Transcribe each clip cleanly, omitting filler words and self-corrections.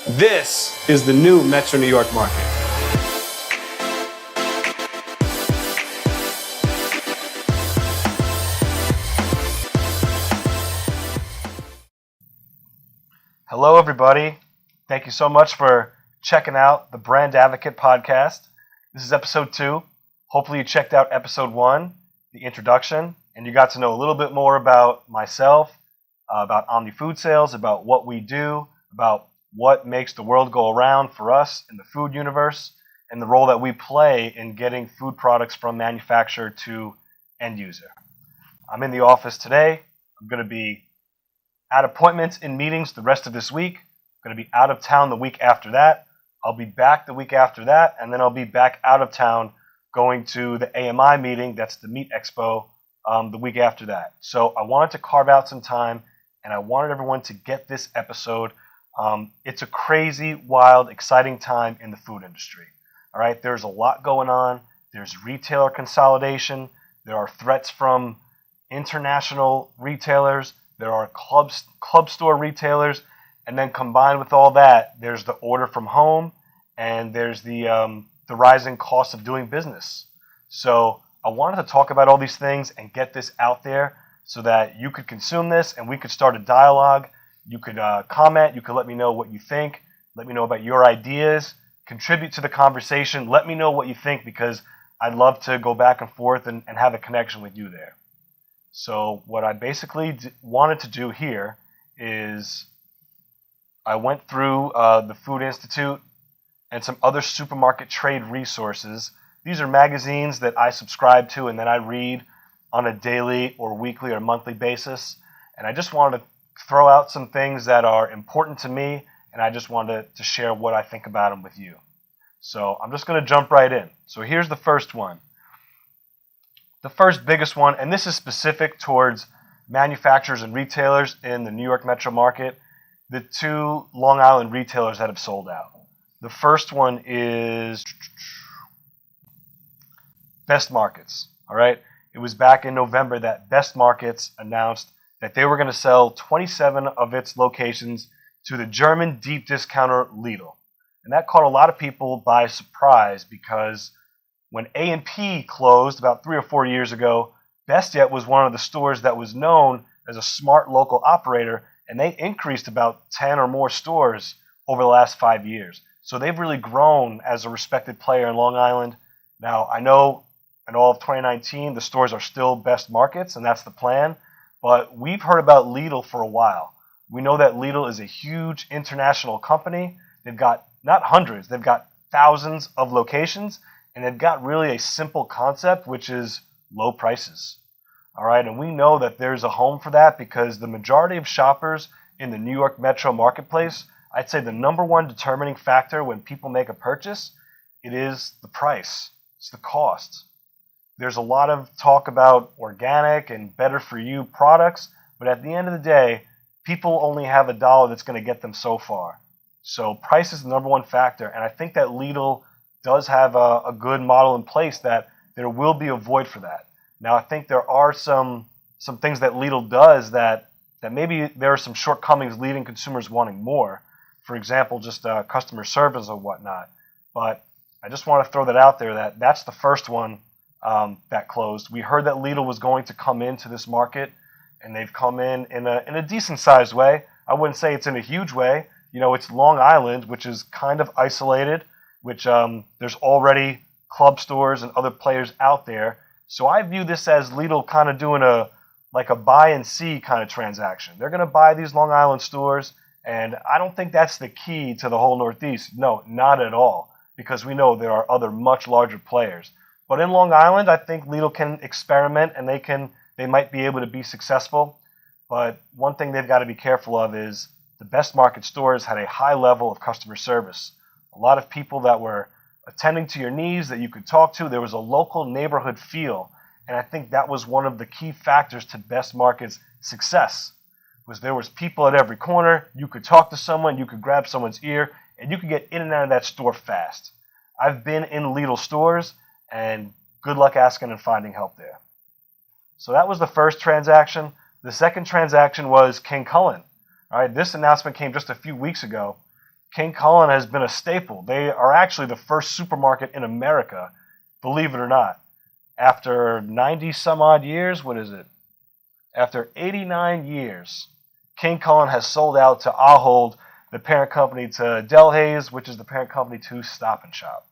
This is the new Metro New York market. Hello, everybody. Thank you so much for checking out the Brand Advocate podcast. This is episode 2. Hopefully you checked out episode 1, the introduction, and you got to know a little bit more about myself, about OMNI Food Sales, about what we do, about what makes the world go around for us in the food universe, and the role that we play in getting food products from manufacturer to end user. I'm in the office today. I'm going to be at appointments in meetings the rest of this week. I'm going to be out of town the week after that. I'll be back the week after that, and then I'll be back out of town going to the AMI meeting, that's the Meat Expo, the week after that. So I wanted to carve out some time, and I wanted everyone to get this episode. It's a crazy, wild, exciting time in the food industry. All right, there's a lot going on. There's retailer consolidation. There are threats from international retailers. There are club store retailers. And then combined with all that, there's the order from home, and there's the rising cost of doing business. So I wanted to talk about all these things and get this out there so that you could consume this and we could start a dialogue. You could comment. You could let me know what you think. Let me know about your ideas. Contribute to the conversation. Let me know what you think, because I'd love to go back and forth and have a connection with you there. So what I basically wanted to do here is I went through the Food Institute and some other supermarket trade resources. These are magazines that I subscribe to and that I read on a daily or weekly or monthly basis. And I just wanted to throw out some things that are important to me, and I just wanted to share what I think about them with you. So I'm just going to jump right in. So here's the first one. The first biggest one, and this is specific towards manufacturers and retailers in the New York metro market, the 2 Long Island retailers that have sold out. The first one is Best Markets. All right. It was back in November that Best Markets announced that they were going to sell 27 of its locations to the German deep discounter Lidl. And that caught a lot of people by surprise, because when A&P closed about 3 or 4 years ago, Best Yet was one of the stores that was known as a smart local operator, and they increased about 10 or more stores over the last 5 years. So they've really grown as a respected player in Long Island. Now, I know in all of 2019, the stores are still Best Markets, and that's the plan. But we've heard about Lidl for a while. We know that Lidl is a huge international company. They've got not hundreds, they've got thousands of locations, and they've got really a simple concept, which is low prices. All right, and we know that there's a home for that, because the majority of shoppers in the New York metro marketplace, I'd say the number one determining factor when people make a purchase, it is the price. It's the cost. There's a lot of talk about organic and better for you products, but at the end of the day, people only have $1 that's going to get them so far. So price is the number one factor, and I think that Lidl does have a good model in place that there will be a void for that. Now, I think there are some things that Lidl does that maybe there are some shortcomings leaving consumers wanting more. For example, just customer service or whatnot. But I just want to throw that out there, that's the first one that closed. We heard that Lidl was going to come into this market, and they've come in a decent sized way. I wouldn't say it's in a huge way. You know, it's Long Island, which is kind of isolated, which there's already club stores and other players out there. So I view this as Lidl kind of doing a buy and see kind of transaction. They're going to buy these Long Island stores, and I don't think that's the key to the whole Northeast. No, not at all, because we know there are other much larger players. But in Long Island, I think Lidl can experiment, and they might be able to be successful. But one thing they've got to be careful of is the Best Market stores had a high level of customer service. A lot of people that were attending to your needs that you could talk to. There was a local neighborhood feel. And I think that was one of the key factors to Best Market's success, was there was people at every corner. You could talk to someone, you could grab someone's ear, and you could get in and out of that store fast. I've been in Lidl stores, and good luck asking and finding help there. So that was the first transaction. The second transaction was King Cullen. All right, this announcement came just a few weeks ago. King Kullen has been a staple. They are actually the first supermarket in America, believe it or not. After 90 some odd years, what is it? After 89 years, King Kullen has sold out to Ahold, the parent company to Delhaize, which is the parent company to Stop and Shop.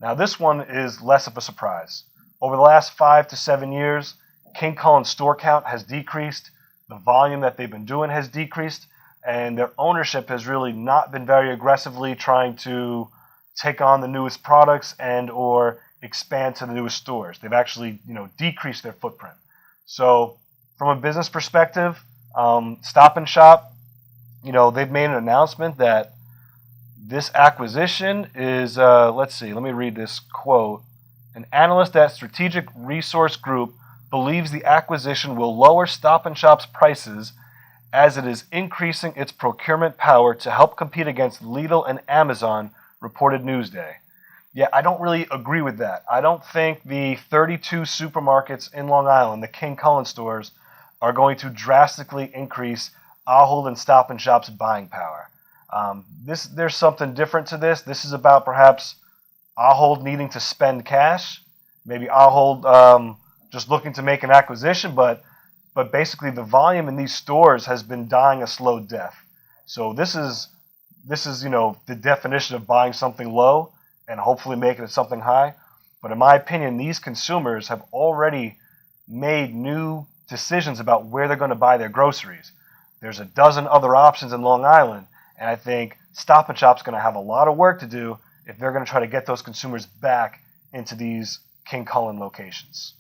Now this one is less of a surprise. Over the last 5 to 7 years, King Kullen's store count has decreased, the volume that they've been doing has decreased, and their ownership has really not been very aggressively trying to take on the newest products and or expand to the newest stores. They've actually, decreased their footprint. So from a business perspective, Stop and Shop, they've made an announcement that this acquisition is, let me read this quote. An analyst at Strategic Resource Group believes the acquisition will lower Stop and Shop's prices as it is increasing its procurement power to help compete against Lidl and Amazon, reported Newsday. Yeah, I don't really agree with that. I don't think the 32 supermarkets in Long Island, the King Kullen stores, are going to drastically increase Ahold and Stop and Shop's buying power. There's something different to this. This is about perhaps Ahold needing to spend cash, maybe Ahold just looking to make an acquisition, but basically the volume in these stores has been dying a slow death. So this is the definition of buying something low and hopefully making it something high. But in my opinion, these consumers have already made new decisions about where they're going to buy their groceries. There's a dozen other options in Long Island, and I think Stop and Shop's going to have a lot of work to do if they're going to try to get those consumers back into these King Kullen locations.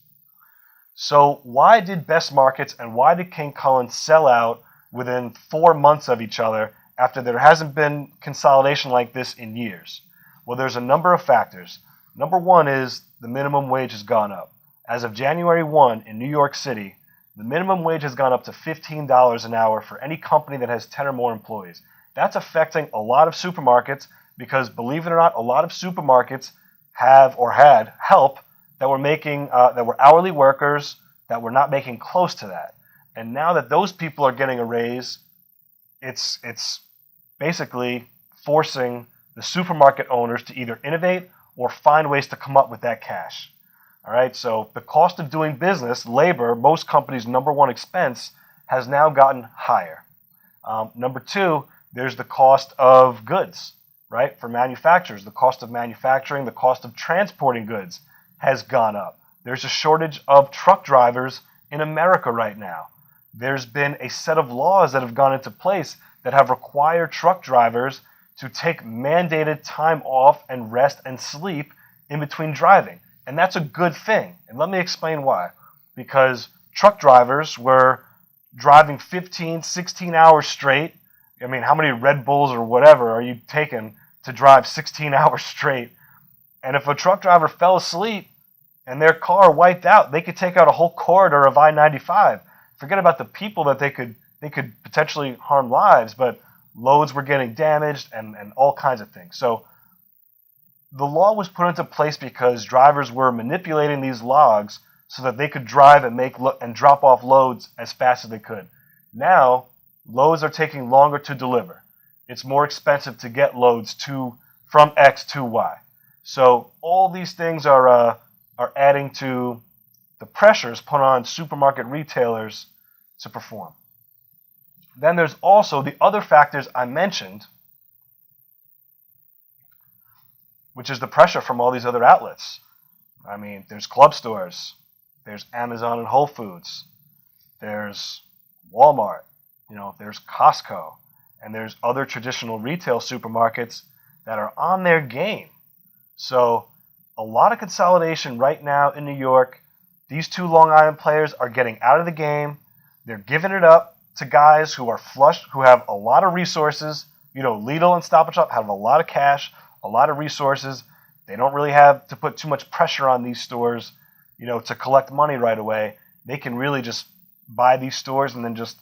So why did Best Markets and why did King Kullen sell out within 4 months of each other after there hasn't been consolidation like this in years? Well, there's a number of factors. Number one is the minimum wage has gone up. As of January 1 in New York City, the minimum wage has gone up to $15 an hour for any company that has 10 or more employees. That's affecting a lot of supermarkets because, believe it or not, a lot of supermarkets have or had help that were hourly workers that were not making close to that. And now that those people are getting a raise, it's basically forcing the supermarket owners to either innovate or find ways to come up with that cash. All right, so the cost of doing business, labor, most companies' number one expense, has now gotten higher. Number two, there's the cost of goods, right? For manufacturers, the cost of manufacturing, the cost of transporting goods has gone up. There's a shortage of truck drivers in America right now. There's been a set of laws that have gone into place that have required truck drivers to take mandated time off and rest and sleep in between driving. And that's a good thing. And let me explain why. Because truck drivers were driving 15, 16 hours straight. I mean, how many Red Bulls or whatever are you taking to drive 16 hours straight? And if a truck driver fell asleep and their car wiped out, they could take out a whole corridor of I-95. Forget about the people that they could potentially harm lives, but loads were getting damaged and all kinds of things. So the law was put into place because drivers were manipulating these logs so that they could drive and drop off loads as fast as they could. Now, loads are taking longer to deliver. It's more expensive to get loads from X to Y. So all these things are adding to the pressures put on supermarket retailers to perform. Then there's also the other factors I mentioned, which is the pressure from all these other outlets. I mean, there's club stores, there's Amazon and Whole Foods, there's Walmart, there's Costco, and there's other traditional retail supermarkets that are on their game. So a lot of consolidation right now in New York. These two Long Island players are getting out of the game. They're giving it up to guys who are flush, who have a lot of resources. Lidl and Stop and Shop have a lot of cash, a lot of resources. They don't really have to put too much pressure on these stores, to collect money right away. They can really just buy these stores and then just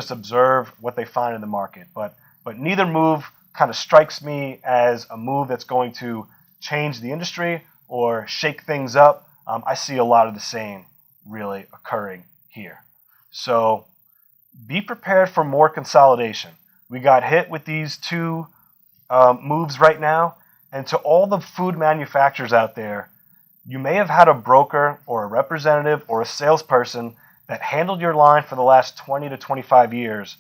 observe what they find in the market. But neither move kind of strikes me as a move that's going to change the industry or shake things up. I see a lot of the same really occurring here. So be prepared for more consolidation. We got hit with these two moves right now. And to all the food manufacturers out there, you may have had a broker or a representative or a salesperson that handled your line for the last 20 to 25 years.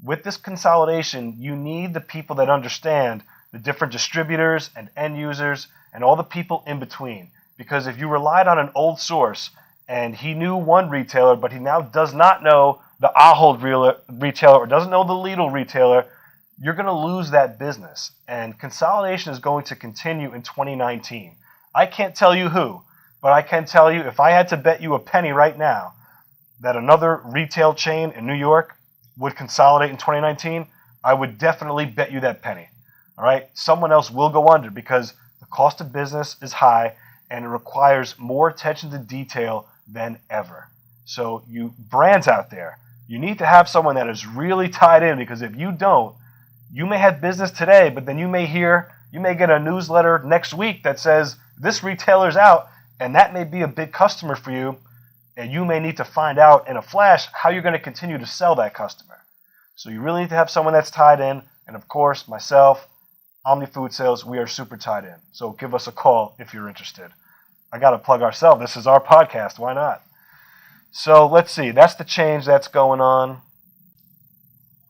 With this consolidation, you need the people that understand the different distributors and end users and all the people in between. Because if you relied on an old source and he knew one retailer, but he now does not know the Ahold retailer or doesn't know the Lidl retailer, you're going to lose that business. And consolidation is going to continue in 2019. I can't tell you who, but I can tell you if I had to bet you a penny right now that another retail chain in New York would consolidate in 2019, I would definitely bet you that penny. All right? Someone else will go under because the cost of business is high and it requires more attention to detail than ever. So you brands out there, you need to have someone that is really tied in, because if you don't, you may have business today, but then you may get a newsletter next week that says this retailer's out, and that may be a big customer for you, and you may need to find out in a flash how you're going to continue to sell that customer. So you really need to have someone that's tied in, and of course, myself, OMNI Food Sales, we are super tied in. So give us a call if you're interested. I got to plug ourselves. This is our podcast. Why not? So let's see. That's the change that's going on.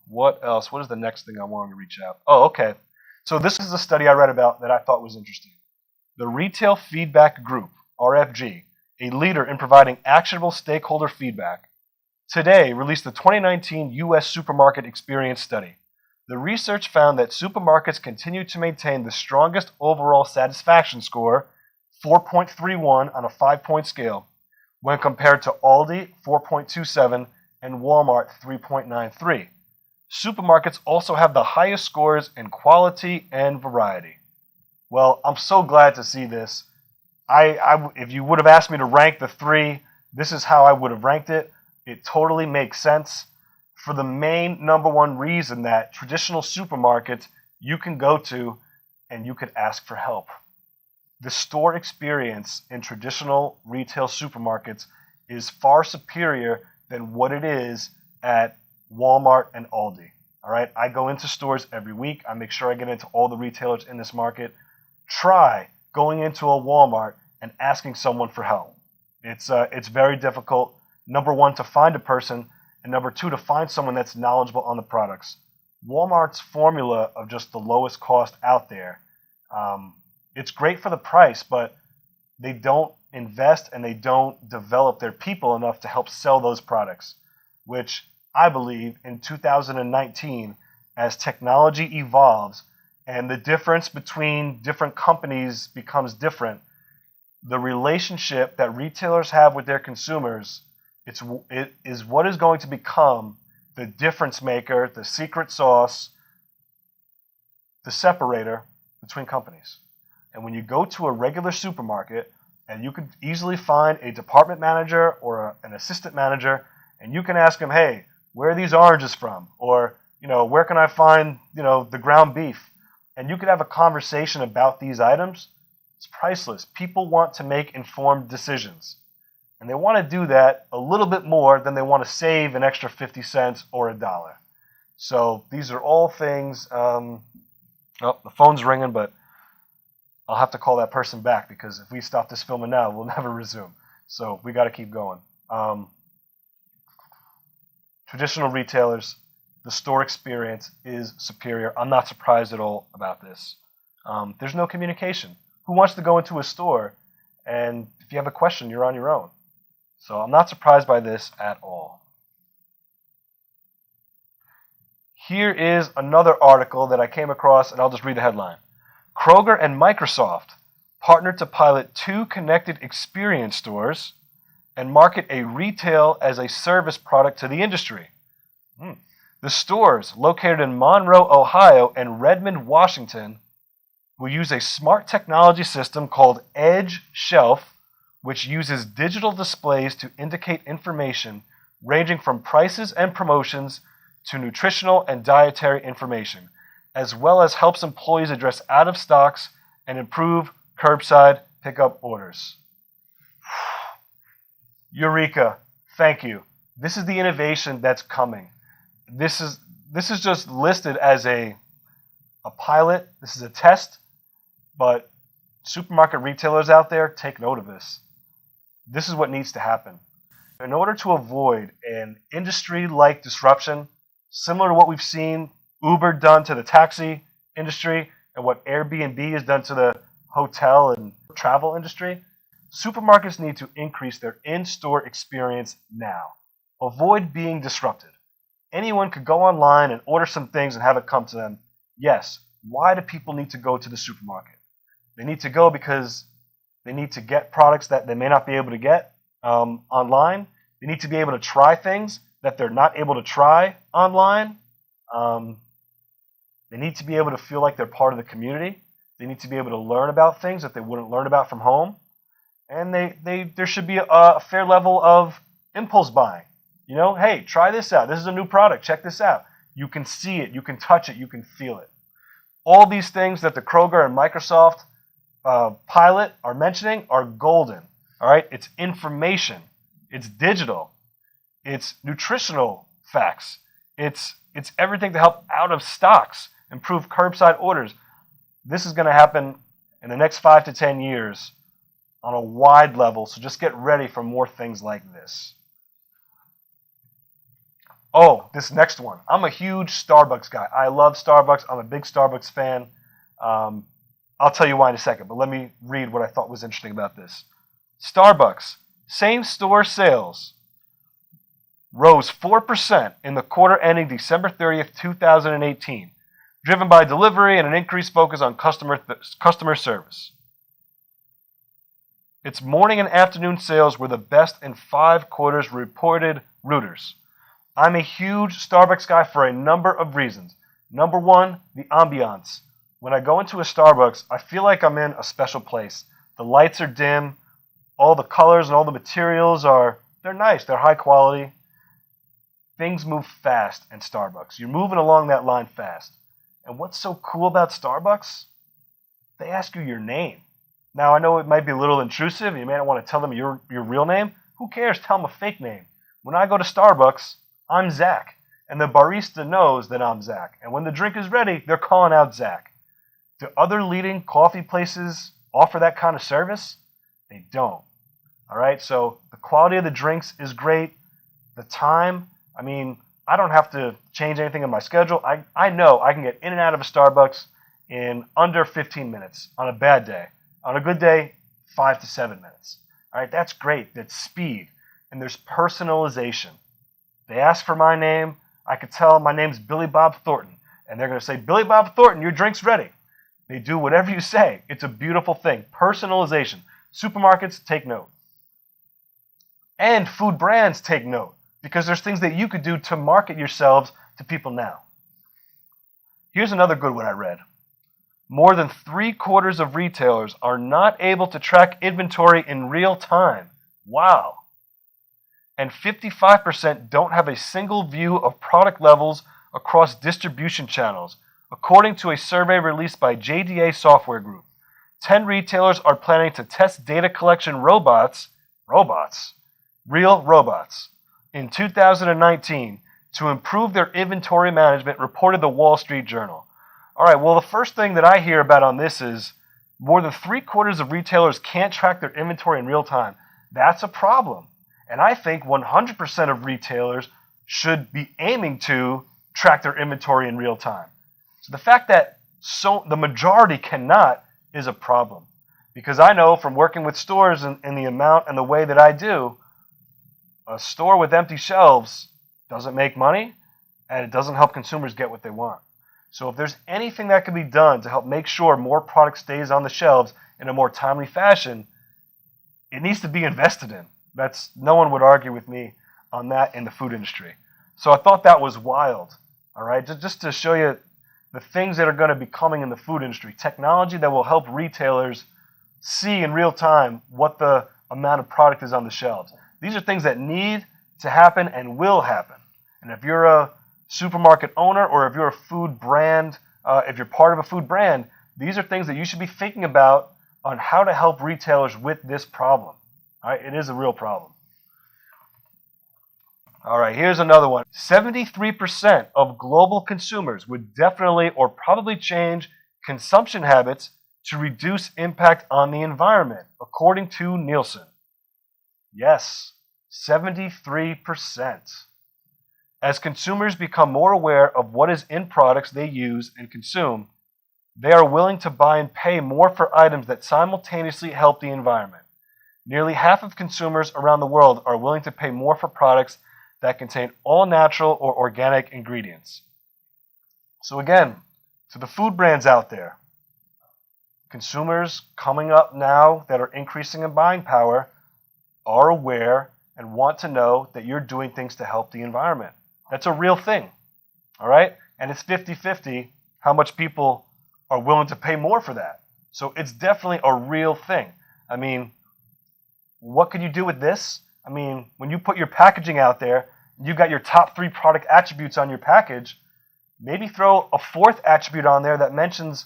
What else? What is the next thing I wanted to reach out? Oh, okay. So this is a study I read about that I thought was interesting. The Retail Feedback Group, RFG, a leader in providing actionable stakeholder feedback, today released the 2019 U.S. Supermarket Experience Study. The research found that supermarkets continue to maintain the strongest overall satisfaction score, 4.31 on a 5-point scale, when compared to Aldi, 4.27, and Walmart, 3.93. Supermarkets also have the highest scores in quality and variety. Well, I'm so glad to see this. If you would have asked me to rank the three, this is how I would have ranked it. It totally makes sense for the main number one reason that traditional supermarkets you can go to and you could ask for help. The store experience in traditional retail supermarkets is far superior than what it is at Walmart and Aldi. All right, I go into stores every week. I make sure I get into all the retailers in this market. Try going into a Walmart and asking someone for help. It's very difficult. Number one, to find a person, and number two, to find someone that's knowledgeable on the products. Walmart's formula of just the lowest cost out there, it's great for the price, but they don't invest and they don't develop their people enough to help sell those products, which I believe in 2019, as technology evolves and the difference between different companies becomes different, the relationship that retailers have with their consumers, it is what is going to become the difference maker, the secret sauce, the separator between companies. And when you go to a regular supermarket, and you could easily find a department manager or an assistant manager, and you can ask them, hey, where are these oranges from? Or, where can I find, the ground beef? And you could have a conversation about these items. It's priceless. People want to make informed decisions. And they want to do that a little bit more than they want to save an extra 50 cents or $1. So these are all things. The phone's ringing, but I'll have to call that person back, because if we stop this filming now, we'll never resume. So we got to keep going. Traditional retailers, the store experience is superior. I'm not surprised at all about this. There's no communication. Who wants to go into a store and if you have a question, you're on your own? So I'm not surprised by this at all. Here is another article that I came across, and I'll just read the headline. Kroger and Microsoft partnered to pilot 2 connected experience stores and market a retail as a service product to the industry. The stores, located in Monroe, Ohio and Redmond, Washington, will use a smart technology system called Edge Shelf, which uses digital displays to indicate information ranging from prices and promotions to nutritional and dietary information, as well as helps employees address out of stocks and improve curbside pickup orders. Eureka. Thank you. This is the innovation that's coming. This is just listed as a a pilot. This is a test, but supermarket retailers out there, take note of this. This is what needs to happen. In order to avoid an industry-like disruption, similar to what we've seen Uber done to the taxi industry and what Airbnb has done to the hotel and travel industry, supermarkets need to increase their in-store experience now. Avoid being disrupted. Anyone could go online and order some things and have it come to them. Yes, why do people need to go to the supermarket? They need to go because they need to get products that they may not be able to get online. They need to be able to try things that they're not able to try online. They need to be able to feel like they're part of the community. They need to be able to learn about things that they wouldn't learn about from home. And there should be a fair level of impulse buying. You know, hey, try this out. This is a new product. Check this out. You can see it. You can touch it. You can feel it. All these things that the Kroger and Microsoft pilot are mentioning are golden. All right, it's information. It's digital. It's nutritional facts. It's everything to help out of stocks, improve curbside orders. This is going to happen in the next 5 to 10 years on a wide level, so just get ready for more things like this. Oh, this next one. I'm a huge Starbucks guy. I love Starbucks. I'm a big Starbucks fan. I'll tell you why in a second, but let me read what I thought was interesting about this. Starbucks, same-store sales rose 4% in the quarter ending December 30th, 2018, driven by delivery and an increased focus on customer service. Its morning and afternoon sales were the best in 5 quarters, reported Reuters. I'm a huge Starbucks guy for a number of reasons. Number one, the ambiance. When I go into a Starbucks, I feel like I'm in a special place. The lights are dim, all the colors and all the materials they're nice, they're high quality. Things move fast in Starbucks. You're moving along that line fast. And what's so cool about Starbucks? They ask you your name. Now, I know it might be a little intrusive. You may not want to tell them your real name. Who cares? Tell them a fake name. When I go to Starbucks, I'm Zak. And the barista knows that I'm Zak. And when the drink is ready, they're calling out Zak. Do other leading coffee places offer that kind of service? They don't. All right, so the quality of the drinks is great. The time, I mean, I don't have to change anything in my schedule. I know I can get in and out of a Starbucks in under 15 minutes on a bad day. On a good day, 5 to 7 minutes. All right, that's great. That's speed. And there's personalization. They ask for my name. I could tell my name's Billy Bob Thornton. And they're going to say, Billy Bob Thornton, your drink's ready. They do whatever you say. It's a beautiful thing. Personalization. Supermarkets, take note. And food brands, take note. Because there's things that you could do to market yourselves to people now. Here's another good one I read. More than 3/4 of retailers are not able to track inventory in real time. Wow. And 55% don't have a single view of product levels across distribution channels, according to a survey released by JDA Software Group. 10 retailers are planning to test data collection robots, real robots, in 2019 to improve their inventory management, reported the Wall Street Journal. All right, well, the first thing that I hear about on this is more than 3/4 of retailers can't track their inventory in real time. That's a problem. And I think 100% of retailers should be aiming to track their inventory in real time. So the fact that the majority cannot is a problem. Because I know from working with stores and the amount and the way that I do, a store with empty shelves doesn't make money and it doesn't help consumers get what they want. So if there's anything that can be done to help make sure more product stays on the shelves in a more timely fashion, it needs to be invested in. No one would argue with me on that in the food industry. So I thought that was wild. All right, just to show you the things that are going to be coming in the food industry, technology that will help retailers see in real time what the amount of product is on the shelves. These are things that need to happen and will happen. And if you're a supermarket owner or if you're a food brand, if you're part of a food brand, these are things that you should be thinking about on how to help retailers with this problem. All right, it is a real problem. All right, here's another one. 73% of global consumers would definitely or probably change consumption habits to reduce impact on the environment, according to Nielsen. Yes, 73%. As consumers become more aware of what is in products they use and consume, they are willing to buy and pay more for items that simultaneously help the environment. Nearly half of consumers around the world are willing to pay more for products that contain all natural or organic ingredients. So again, to the food brands out there, consumers coming up now that are increasing in buying power are aware and want to know that you're doing things to help the environment. That's a real thing, all right? And it's 50-50 how much people are willing to pay more for that. So it's definitely a real thing. I mean, what could you do with this? I mean, when you put your packaging out there, you've got your top 3 product attributes on your package, maybe throw a 4th attribute on there that mentions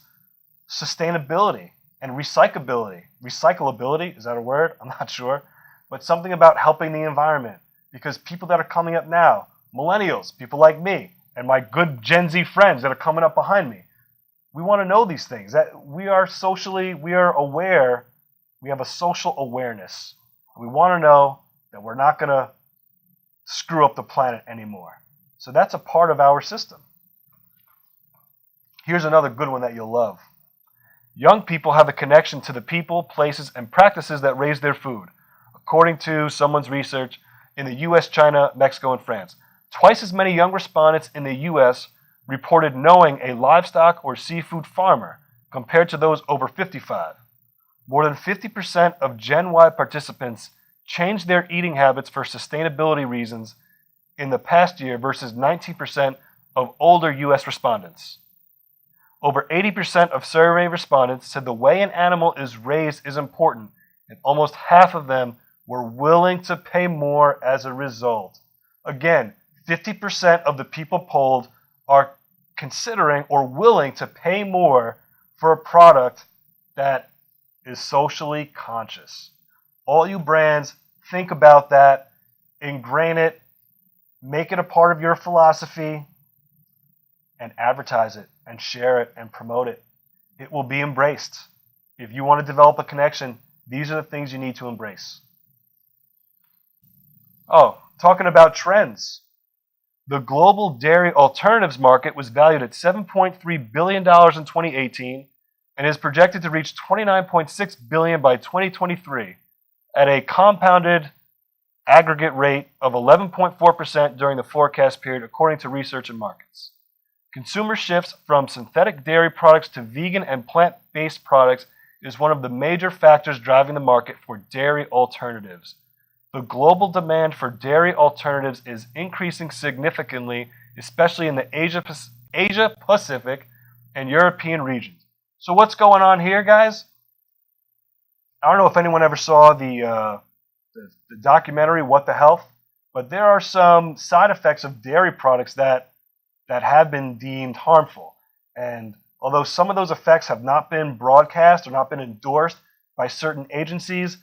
sustainability and recyclability. Recyclability, is that a word? I'm not sure. But something about helping the environment. Because people that are coming up now, millennials, people like me, and my good Gen Z friends that are coming up behind me, we want to know these things. That we are aware, we have a social awareness. We want to know that we're not going to screw up the planet anymore. So that's a part of our system. Here's another good one that you'll love. Young people have a connection to the people, places, and practices that raise their food, according to someone's research in the US, China, Mexico, and France. Twice as many young respondents in the US reported knowing a livestock or seafood farmer compared to those over 55. More than 50% of Gen Y participants changed their eating habits for sustainability reasons in the past year versus 19% of older US respondents. Over 80% of survey respondents said the way an animal is raised is important, and almost half of them were willing to pay more as a result. Again, 50% of the people polled are considering or willing to pay more for a product that is socially conscious. All you brands, think about that, ingrain it, make it a part of your philosophy, and advertise it, and share it, and promote it. It will be embraced. If you want to develop a connection, these are the things you need to embrace. Oh, talking about trends. The global dairy alternatives market was valued at $7.3 billion in 2018 and is projected to reach $29.6 billion by 2023 at a compounded aggregate rate of 11.4% during the forecast period, according to Research and Markets. Consumer shifts from synthetic dairy products to vegan and plant-based products is one of the major factors driving the market for dairy alternatives. The global demand for dairy alternatives is increasing significantly, especially in the Asia Pacific and European regions. So what's going on here, guys? I don't know if anyone ever saw the documentary, What the Health, but there are some side effects of dairy products that have been deemed harmful. And although some of those effects have not been broadcast or not been endorsed by certain agencies,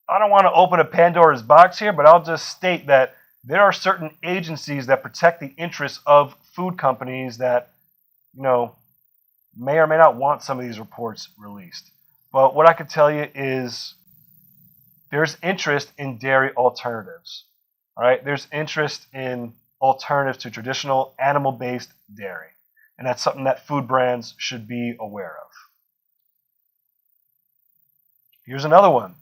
I don't want to open a Pandora's box here, but I'll just state that there are certain agencies that protect the interests of food companies that, may or may not want some of these reports released. But what I can tell you is there's interest in dairy alternatives. All right, there's interest in alternatives to traditional animal-based dairy. And that's something that food brands should be aware of. Here's another one.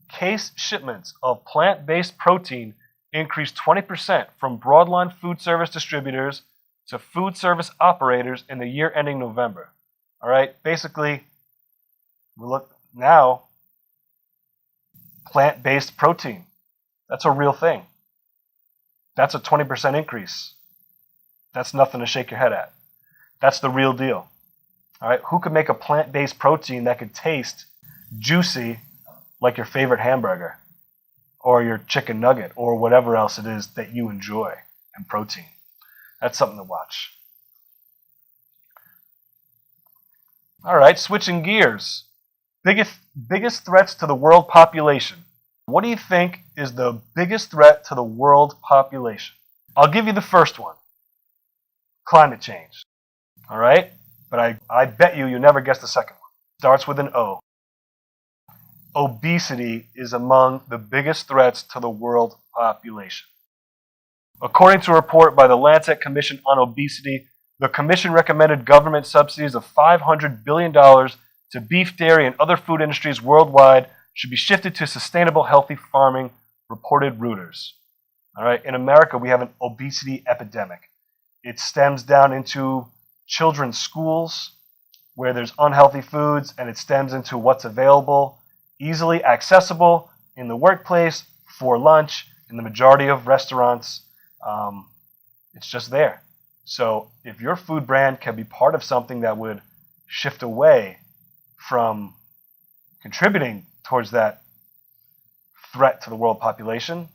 Case shipments of plant-based protein increased 20% from broadline food service distributors to food service operators in the year ending November. All right, basically, we look now, plant-based protein. That's a real thing. That's a 20% increase. That's nothing to shake your head at. That's the real deal. All right, who could make a plant-based protein that could taste juicy like your favorite hamburger or your chicken nugget or whatever else it is that you enjoy in protein? That's something to watch. All right, switching gears. Biggest threats to the world population. What do you think is the biggest threat to the world population? I'll give you the first one. Climate change. All right? But I bet you never guess the second one. Starts with an O. Obesity is among the biggest threats to the world population. According to a report by the Lancet Commission on Obesity, the commission recommended government subsidies of $500 billion to beef, dairy, and other food industries worldwide should be shifted to sustainable, healthy farming, reported Reuters. All right, in America, we have an obesity epidemic. It stems down into children's schools where there's unhealthy foods, and it stems into what's available, easily accessible in the workplace, for lunch, in the majority of restaurants. It's just there. So if your food brand can be part of something that would shift away from contributing towards that threat to the world population,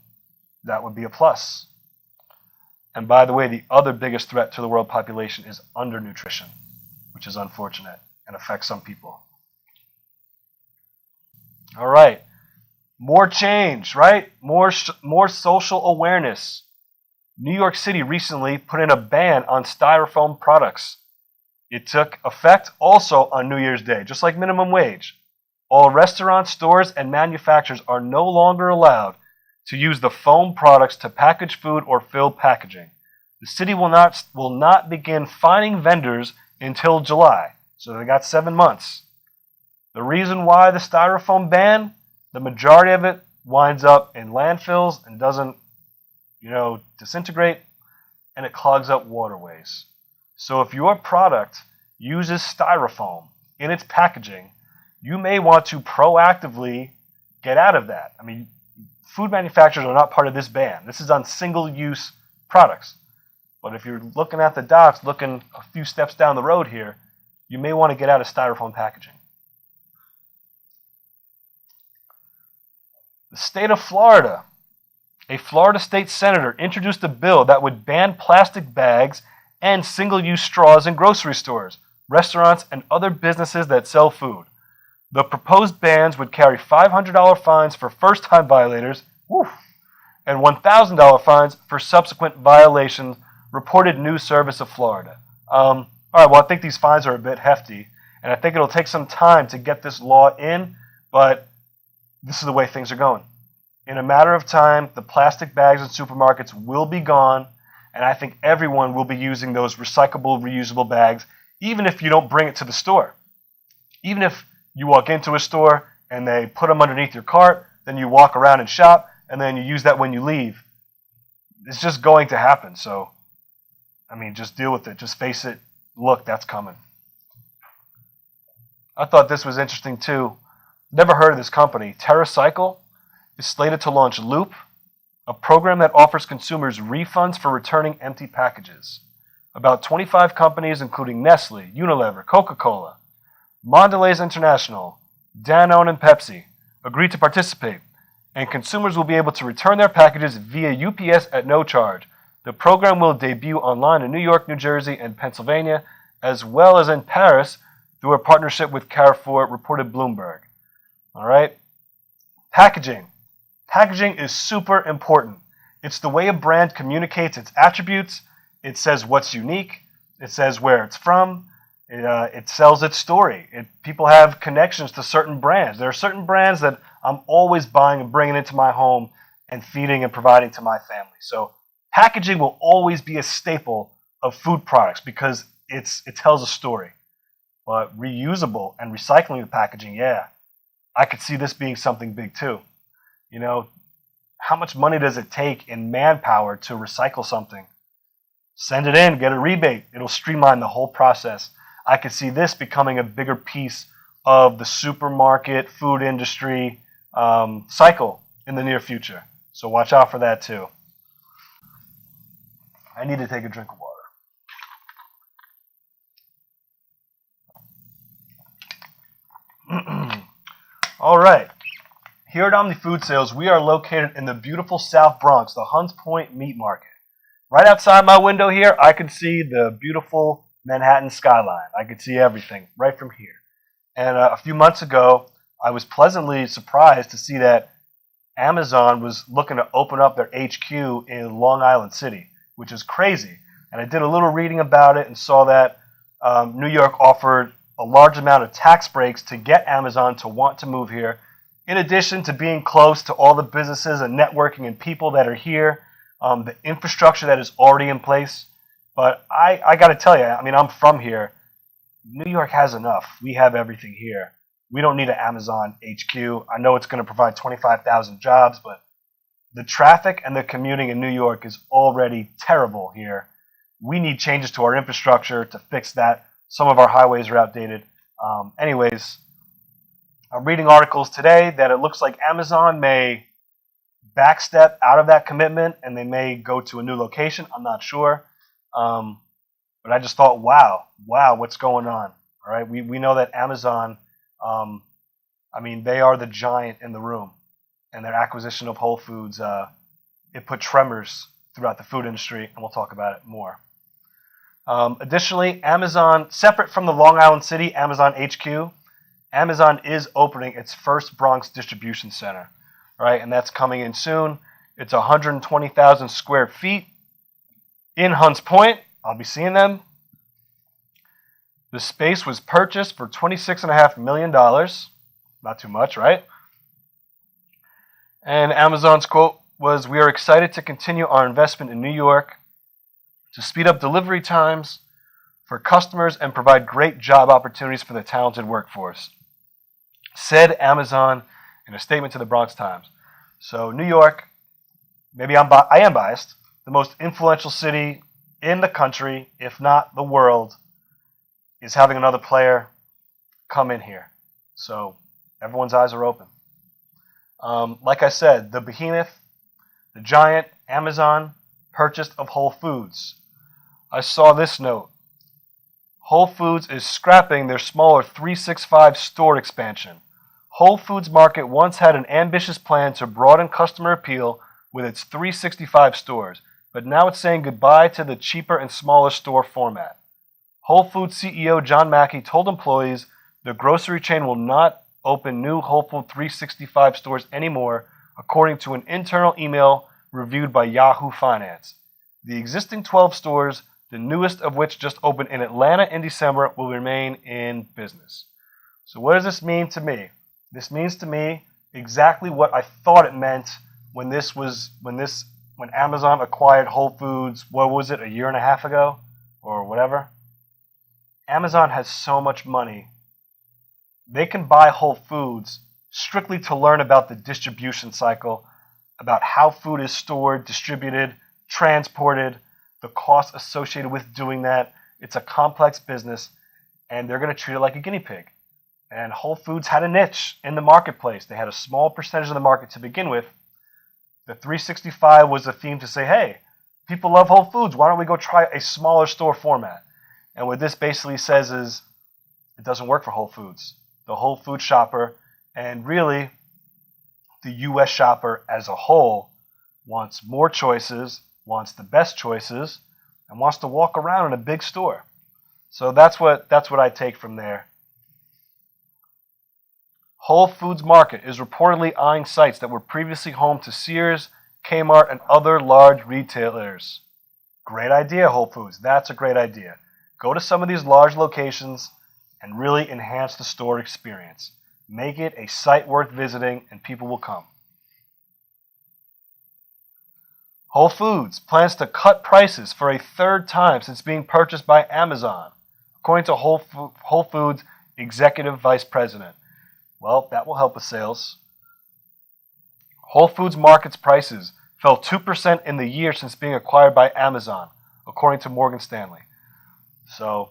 that would be a plus. And by the way, the other biggest threat to the world population is undernutrition, which is unfortunate and affects some people. All right. More change, right? More social awareness. New York City recently put in a ban on styrofoam products. It took effect also on New Year's Day, just like minimum wage. All restaurants, stores, and manufacturers are no longer allowed to use the foam products to package food or fill packaging. The city will not begin fining vendors until July, so they got 7 months. The reason why the styrofoam ban, the majority of it winds up in landfills and doesn't, disintegrate, and it clogs up waterways. So if your product uses styrofoam in its packaging, you may want to proactively get out of that. I mean, food manufacturers are not part of this ban. This is on single-use products. But if you're looking at the dots, looking a few steps down the road here, you may want to get out of styrofoam packaging. The state of Florida. A Florida state senator introduced a bill that would ban plastic bags and single-use straws in grocery stores, restaurants, and other businesses that sell food. The proposed bans would carry $500 fines for first-time violators, and $1,000 fines for subsequent violations, reported News Service of Florida. All right, well, I think these fines are a bit hefty, and I think it'll take some time to get this law in, but this is the way things are going. In a matter of time, the plastic bags in supermarkets will be gone, and I think everyone will be using those recyclable, reusable bags, even if you don't bring it to the store. Even if you walk into a store and they put them underneath your cart, then you walk around and shop, and then you use that when you leave. It's just going to happen. So, just deal with it. Just face it. Look, that's coming. I thought this was interesting too. Never heard of this company. TerraCycle is slated to launch Loop, a program that offers consumers refunds for returning empty packages. About 25 companies, including Nestle, Unilever, Coca-Cola, Mondelez International, Danone, and Pepsi, agreed to participate, and consumers will be able to return their packages via UPS at no charge. The program will debut online in New York, New Jersey, and Pennsylvania, as well as in Paris through a partnership with Carrefour, reported Bloomberg. All right? Packaging. Packaging is super important. It's the way a brand communicates its attributes. It says what's unique. It says where it's from. It sells its story. People have connections to certain brands. There are certain brands that I'm always buying and bringing into my home and feeding and providing to my family. So packaging will always be a staple of food products because it tells a story. But reusable and recycling the packaging, yeah, I could see this being something big too. How much money does it take in manpower to recycle something? Send it in, get a rebate. It'll streamline the whole process. I could see this becoming a bigger piece of the supermarket, food industry cycle in the near future. So watch out for that too. I need to take a drink of water. All right. Here at OMNI Food Sales, we are located in the beautiful South Bronx, the Hunts Point Meat Market. Right outside my window here, I can see the beautiful Manhattan skyline. I could see everything right from here. And a few months ago, I was pleasantly surprised to see that Amazon was looking to open up their HQ in Long Island City, which is crazy. And I did a little reading about it and saw that New York offered a large amount of tax breaks to get Amazon to want to move here, in addition to being close to all the businesses and networking and people that are here, the infrastructure that is already in place. But I got to tell you, I mean, I'm from here. New York has enough. We have everything here. We don't need an Amazon HQ. I know it's going to provide 25,000 jobs, but the traffic and the commuting in New York is already terrible here. We need changes to our infrastructure to fix that. Some of our highways are outdated. Anyways, I'm reading articles today that it looks like Amazon may backstep out of that commitment and they may go to a new location. I'm not sure. But I just thought, wow, what's going on? All right, we know that Amazon, I mean, they are the giant in the room, and their acquisition of Whole Foods, it put tremors throughout the food industry, and we'll talk about it more. Additionally, Amazon, separate from the Long Island City Amazon HQ, Amazon is opening its first Bronx distribution center, right? And that's coming in soon. It's 120,000 square feet in Hunts Point. I'll be seeing them. The space was purchased for $26.5 million. Not too much, right? And Amazon's quote was, "We are excited to continue our investment in New York to speed up delivery times for customers and provide great job opportunities for the talented workforce," said Amazon in a statement to the Bronx Times. So New York, maybe I am biased, the most influential city in the country, if not the world, is having another player come in here. So everyone's eyes are open. Like I said, the behemoth, the giant, Amazon, purchased of Whole Foods. I saw this note. Whole Foods is scrapping their smaller 365 store expansion. Whole Foods Market once had an ambitious plan to broaden customer appeal with its 365 stores, but now it's saying goodbye to the cheaper and smaller store format. Whole Foods CEO John Mackey told employees the grocery chain will not open new Whole Foods 365 stores anymore, according to an internal email reviewed by Yahoo Finance. The existing 12 stores, the newest of which just opened in Atlanta in December, will remain in business. So what does this mean to me? This means to me exactly what I thought it meant when Amazon acquired Whole Foods, what was it, a year and a half ago or whatever? Amazon has so much money. They can buy Whole Foods strictly to learn about the distribution cycle, about how food is stored, distributed, transported, the costs associated with doing that. It's a complex business, and they're going to treat it like a guinea pig. And Whole Foods had a niche in the marketplace. They had a small percentage of the market to begin with. The 365 was a theme to say, hey, people love Whole Foods. Why don't we go try a smaller store format? And what this basically says is it doesn't work for Whole Foods. The Whole Foods shopper, and really the U.S. shopper as a whole, wants more choices, wants the best choices, and wants to walk around in a big store. So that's what I take from there. Whole Foods Market is reportedly eyeing sites that were previously home to Sears, Kmart, and other large retailers. Great idea, Whole Foods. That's a great idea. Go to some of these large locations and really enhance the store experience. Make it a site worth visiting, and people will come. Whole Foods plans to cut prices for a third time since being purchased by Amazon, according to Whole Foods Executive Vice President. Well, that will help with sales. Whole Foods Market's prices fell 2% in the year since being acquired by Amazon, according to Morgan Stanley. So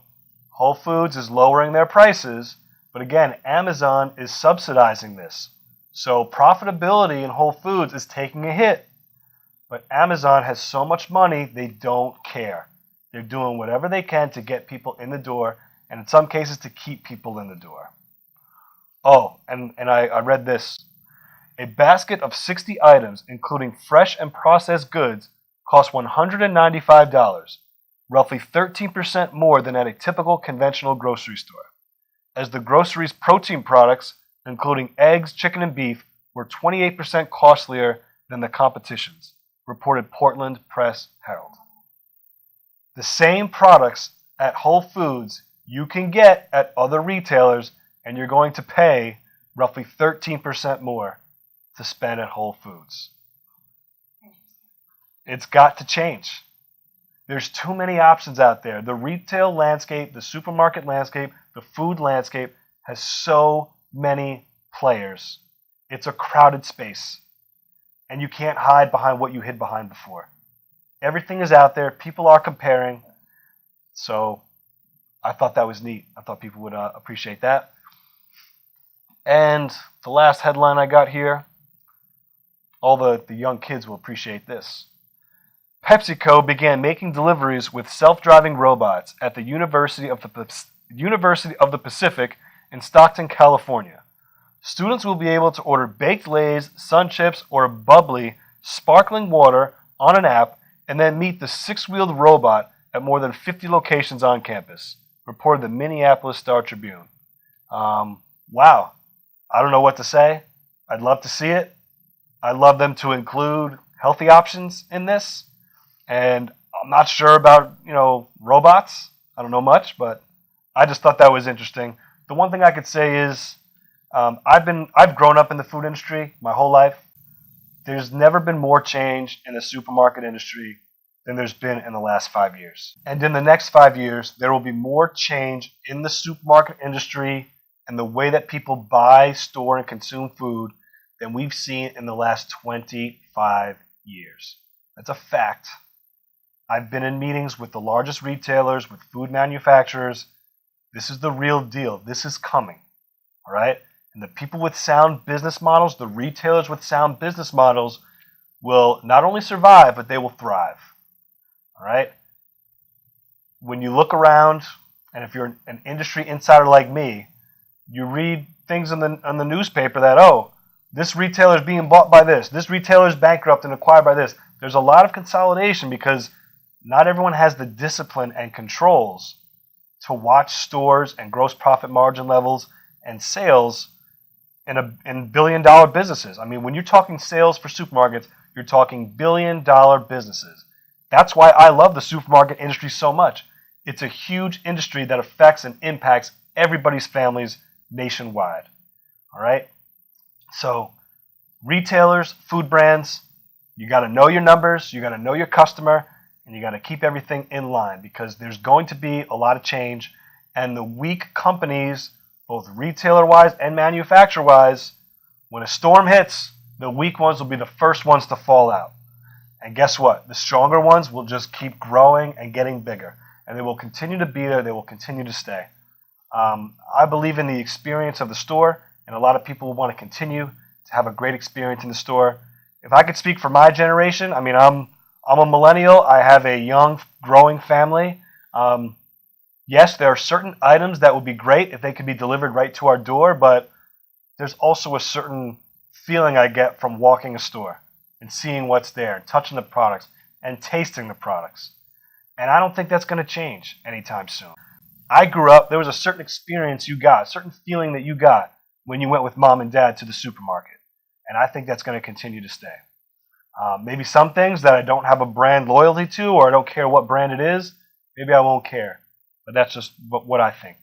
Whole Foods is lowering their prices, but again, Amazon is subsidizing this. So profitability in Whole Foods is taking a hit. But Amazon has so much money, they don't care. They're doing whatever they can to get people in the door, and in some cases to keep people in the door. Oh, and I read this. A basket of 60 items, including fresh and processed goods, costs $195, roughly 13% more than at a typical conventional grocery store. As the grocery's protein products, including eggs, chicken, and beef, were 28% costlier than the competition's, reported Portland Press Herald. The same products at Whole Foods you can get at other retailers, and you're going to pay roughly 13% more to spend at Whole Foods. It's got to change. There's too many options out there. The retail landscape, the supermarket landscape, the food landscape has so many players. It's a crowded space. And you can't hide behind what you hid behind before. Everything is out there. People are comparing. So I thought that was neat. I thought people would appreciate that. And the last headline I got here, all the young kids will appreciate this. PepsiCo began making deliveries with self-driving robots at the University of the Pacific in Stockton, California. Students will be able to order baked Lay's, Sun Chips, or bubbly, sparkling water on an app and then meet the six-wheeled robot at more than 50 locations on campus, reported the Minneapolis Star-Tribune. Wow. I don't know what to say. I'd love to see it. I'd love them to include healthy options in this. And I'm not sure about, robots. I don't know much, but I just thought that was interesting. The one thing I could say is I've grown up in the food industry my whole life. There's never been more change in the supermarket industry than there's been in the last 5 years. And in the next 5 years, there will be more change in the supermarket industry and the way that people buy, store, and consume food than we've seen in the last 25 years. That's a fact. I've been in meetings with the largest retailers, with food manufacturers. This is the real deal. This is coming. All right? And the people with sound business models, the retailers with sound business models, will not only survive, but they will thrive. All right? When you look around, and if you're an industry insider like me, you read things on the newspaper that, this retailer is being bought by this retailer is bankrupt and acquired by this. There's a lot of consolidation because not everyone has the discipline and controls to watch stores and gross profit margin levels and sales in billion-dollar businesses. I mean, when you're talking sales for supermarkets, you're talking billion-dollar businesses. That's why I love the supermarket industry so much. It's a huge industry that affects and impacts everybody's families nationwide. All right? So, retailers, food brands, you got to know your numbers, you got to know your customer, and you got to keep everything in line because there's going to be a lot of change. And the weak companies, both retailer-wise and manufacturer-wise, when a storm hits, the weak ones will be the first ones to fall out. And guess what? The stronger ones will just keep growing and getting bigger. And they will continue to be there. They will continue to stay. I believe in the experience of the store, and a lot of people want to continue to have a great experience in the store. If I could speak for my generation, I mean, I'm a millennial. I have a young, growing family. Yes, there are certain items that would be great if they could be delivered right to our door, but there's also a certain feeling I get from walking a store and seeing what's there, and touching the products, and tasting the products. And I don't think that's going to change anytime soon. I grew up, there was a certain experience you got, a certain feeling that you got when you went with mom and dad to the supermarket. And I think that's going to continue to stay. Maybe some things that I don't have a brand loyalty to, or I don't care what brand it is, maybe I won't care. But that's just what I think.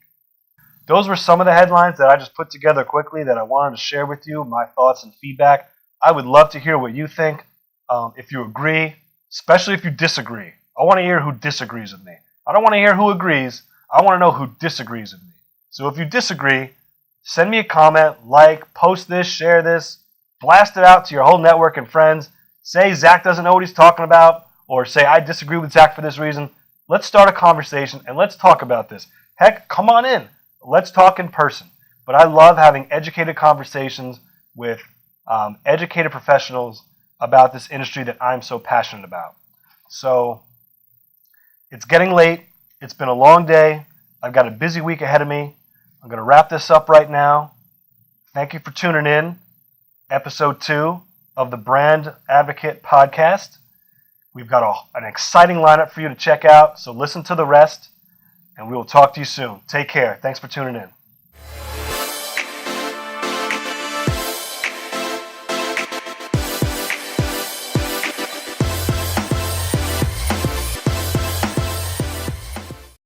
Those were some of the headlines that I just put together quickly that I wanted to share with you, my thoughts and feedback. I would love to hear what you think, if you agree, especially if you disagree. I want to hear who disagrees with me. I don't want to hear who agrees. I want to know who disagrees with me. So if you disagree, send me a comment, post this, share this, blast it out to your whole network and friends. Say Zach doesn't know what he's talking about, or say I disagree with Zach for this reason. Let's start a conversation and let's talk about this. Heck, come on in. Let's talk in person. But I love having educated conversations with educated professionals about this industry that I'm so passionate about. So it's getting late. It's been a long day. I've got a busy week ahead of me. I'm going to wrap this up right now. Thank you for tuning in. Episode 2 of the Brand Advocate Podcast. We've got an exciting lineup for you to check out, so listen to the rest, and we will talk to you soon. Take care. Thanks for tuning in.